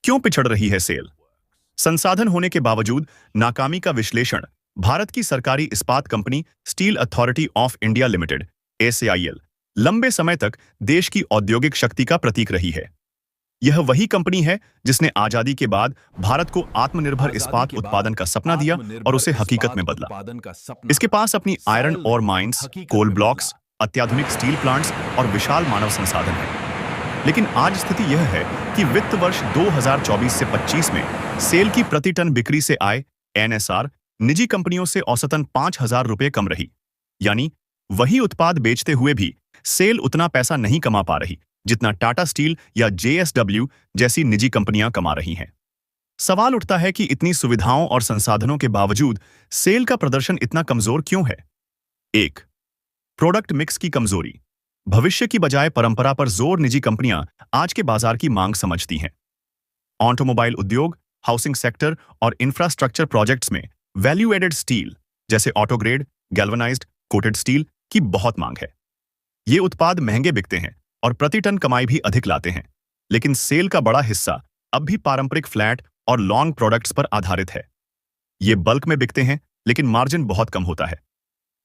क्यों पिछड़ रही है सेल? संसाधन होने के बावजूद नाकामी का विश्लेषण। भारत की सरकारी इस्पात कंपनी स्टील अथॉरिटी ऑफ इंडिया लिमिटेड (एसएआईएल) लंबे समय तक देश की औद्योगिक शक्ति का प्रतीक रही है। यह वही कंपनी है जिसने आजादी के बाद भारत को आत्मनिर्भर इस्पात उत्पादन का सपना दिया और उसे हकीकत में बदला। इसके पास अपनी आयरन और माइंस, कोल ब्लॉक्स, अत्याधुनिक स्टील प्लांट्स और विशाल मानव संसाधन है। लेकिन आज स्थिति यह है कि वित्त वर्ष 2024 से 25 में सेल की प्रति टन बिक्री से आय (एनएसआर) निजी कंपनियों से औसतन 5,000 रुपये कम रही। यानी वही उत्पाद बेचते हुए भी सेल उतना पैसा नहीं कमा पा रही जितना टाटा स्टील या जेएसडब्ल्यू जैसी निजी कंपनियां कमा रही हैं। सवाल उठता है कि इतनी सुविधाओं और संसाधनों के बावजूद सेल का प्रदर्शन इतना कमजोर क्यों है? 1. प्रोडक्ट मिक्स की कमजोरी। भविष्य की बजाय परंपरा पर जोर निजी कंपनियां आज के बाजार की मांग समझती हैं। ऑटोमोबाइल उद्योग, हाउसिंग सेक्टर और इंफ्रास्ट्रक्चर प्रोजेक्ट्स में वैल्यू एडेड स्टील जैसे ऑटोग्रेड, गैल्वेनाइज्ड, कोटेड स्टील की बहुत मांग है। ये उत्पाद महंगे बिकते हैं और प्रति टन कमाई भी अधिक लाते हैं, लेकिन सेल का बड़ा हिस्सा अब भी पारंपरिक फ्लैट और लॉन्ग प्रोडक्ट्स पर आधारित है। ये बल्क में बिकते हैं, लेकिन मार्जिन बहुत कम होता है।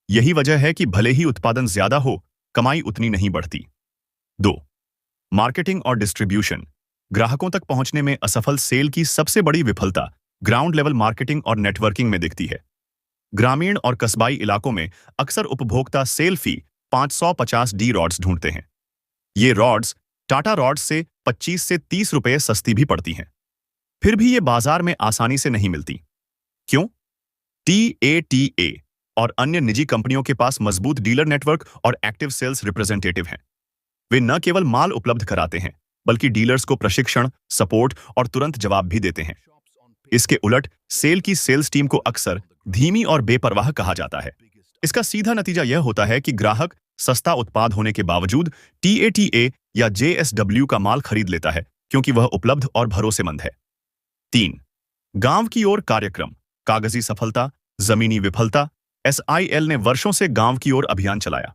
यही वजह है कि भले ही उत्पादन ज्यादा हो, कमाई उतनी नहीं बढ़ती। 2. मार्केटिंग और डिस्ट्रीब्यूशन। ग्राहकों तक पहुंचने में असफल सेल की सबसे बड़ी विफलता ग्राउंड लेवल मार्केटिंग और नेटवर्किंग में दिखती है। ग्रामीण और कस्बाई इलाकों में अक्सर उपभोक्ता सेल फी 550 डी रॉड्स ढूंढते हैं। ये रॉड्स टाटा रॉड्स से 25 से 30 रुपये सस्ती भी पड़ती हैं। फिर भी ये बाजार में आसानी से नहीं मिलती। क्यों? टीएटीए और अन्य निजी कंपनियों के पास मजबूत डीलर नेटवर्क और एक्टिव सेल्स रिप्रेजेंटेटिव हैं। वे न केवल माल उपलब्ध कराते हैं, बल्कि डीलर्स को प्रशिक्षण, सपोर्ट और तुरंत जवाब भी देते हैं। इसके उलट सेल की सेल्स टीम को अक्सर धीमी और बेपरवाह कहा जाता है। इसका सीधा नतीजा यह होता है कि ग्राहक सस्ता उत्पाद होने के बावजूद टीएटीए या जेएसडब्ल्यू का माल खरीद लेता है, क्योंकि वह उपलब्ध और भरोसेमंद है। 3. गांव की ओर कार्यक्रम, कागजी सफलता, जमीनी विफलता। एसआईएल ने वर्षों से गांव की ओर अभियान चलाया।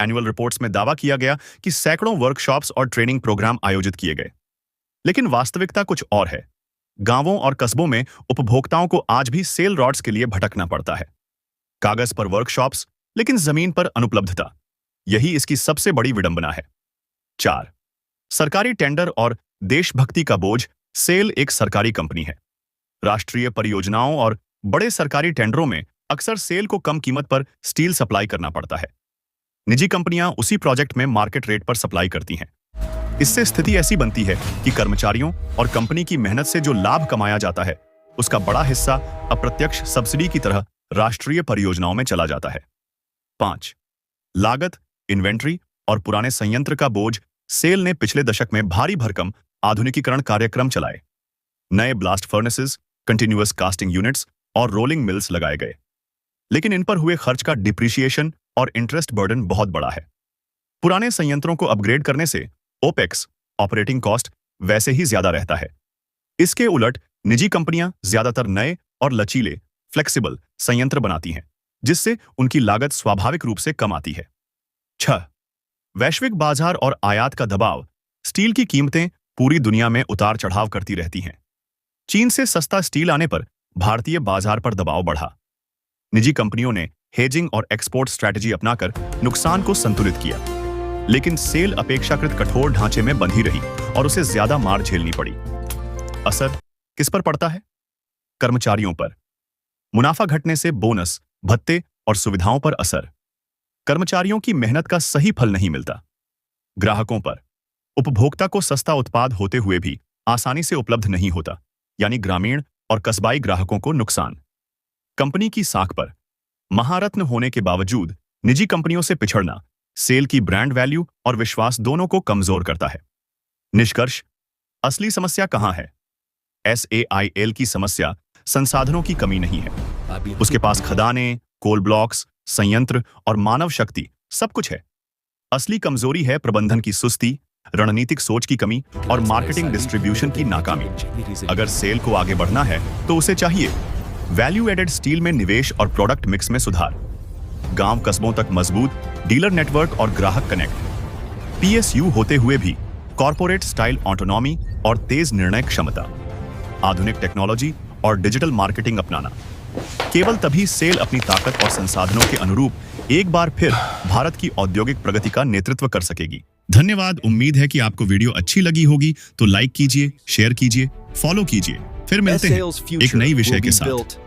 एनुअल रिपोर्ट्स में दावा किया गया कि सैकड़ों वर्कशॉप्स और ट्रेनिंग प्रोग्राम आयोजित किए गए, लेकिन वास्तविकता कुछ और है। गांवों और कस्बों में उपभोक्ताओं को आज भी सेल रॉड्स के लिए भटकना पड़ता है। कागज पर वर्कशॉप्स, लेकिन जमीन पर अनुपलब्धता। यही इसकी सबसे बड़ी विडंबना है। 4. सरकारी टेंडर और देशभक्ति का बोझ। सेल एक सरकारी कंपनी है। राष्ट्रीय परियोजनाओं और बड़े सरकारी टेंडरों में अक्सर सेल को कम कीमत पर स्टील सप्लाई करना पड़ता है। निजी कंपनियां उसी प्रोजेक्ट में मार्केट रेट पर सप्लाई करती हैं। इससे स्थिति ऐसी बनती है कि कर्मचारियों और कंपनी की मेहनत से जो लाभ कमाया जाता है, उसका बड़ा हिस्सा अप्रत्यक्ष सब्सिडी की तरह राष्ट्रीय परियोजनाओं में चला जाता है। 5. लागत, इन्वेंट्री और पुराने संयंत्र का बोझ। सेल ने पिछले दशक में भारी भरकम आधुनिकीकरण कार्यक्रम चलाए। नए blast furnaces, continuous casting units और रोलिंग मिल्स लगाए गए, लेकिन इन पर हुए खर्च का डिप्रिसिएशन और इंटरेस्ट बर्डन बहुत बड़ा है। पुराने संयंत्रों को अपग्रेड करने से ओपेक्स, ऑपरेटिंग कॉस्ट, वैसे ही ज्यादा रहता है। इसके उलट निजी कंपनियां ज्यादातर नए और लचीले, फ्लेक्सिबल संयंत्र बनाती हैं, जिससे उनकी लागत स्वाभाविक रूप से कम आती है। 6. वैश्विक बाजार और आयात का दबाव। स्टील की कीमतें पूरी दुनिया में उतार चढ़ाव करती रहती हैं। चीन से सस्ता स्टील आने पर भारतीय बाजार पर दबाव बढ़ा। निजी कंपनियों ने हेजिंग और एक्सपोर्ट स्ट्रैटेजी अपनाकर नुकसान को संतुलित किया, लेकिन सेल अपेक्षाकृत कठोर ढांचे में बंधी रही और उसे ज्यादा मार झेलनी पड़ी। असर किस पर पड़ता है? कर्मचारियों पर। मुनाफा घटने से बोनस, भत्ते और सुविधाओं पर असर। कर्मचारियों की मेहनत का सही फल नहीं मिलता। ग्राहकों पर। उपभोक्ता को सस्ता उत्पाद होते हुए भी आसानी से उपलब्ध नहीं होता, यानी ग्रामीण और कस्बाई ग्राहकों को नुकसान। कंपनी की साख पर। महारत्न होने के बावजूद निजी कंपनियों से पिछड़ना सेल की ब्रांड वैल्यू और विश्वास दोनों को कमजोर करता है। निष्कर्ष, असली समस्या कहां है? एसएआईएल की समस्या संसाधनों की कमी नहीं है। उसके पास खदानें, कोल ब्लॉक्स, संयंत्र और मानव शक्ति सब कुछ है। असली कमजोरी है प्रबंधन की सुस्ती, रणनीतिक सोच की कमी और मार्केटिंग डिस्ट्रीब्यूशन की नाकामी। अगर सेल को आगे बढ़ना है तो उसे चाहिए वैल्यू एडेड स्टील में निवेश और प्रोडक्ट मिक्स में सुधार, गांव कस्बों तक मजबूत डीलर नेटवर्क और ग्राहक कनेक्ट, पीएसयू होते हुए भी कॉर्पोरेट स्टाइल ऑटोनॉमी और तेज निर्णय क्षमता, आधुनिक टेक्नोलॉजी और डिजिटल मार्केटिंग अपनाना। केवल तभी सेल अपनी ताकत और संसाधनों के अनुरूप एक बार फिर भारत की औद्योगिक प्रगति का नेतृत्व कर सकेगी। धन्यवाद। उम्मीद है कि आपको वीडियो अच्छी लगी होगी, तो लाइक कीजिए, शेयर कीजिए, फॉलो कीजिए। फिर मिलते हैं एक नई विषय के साथ।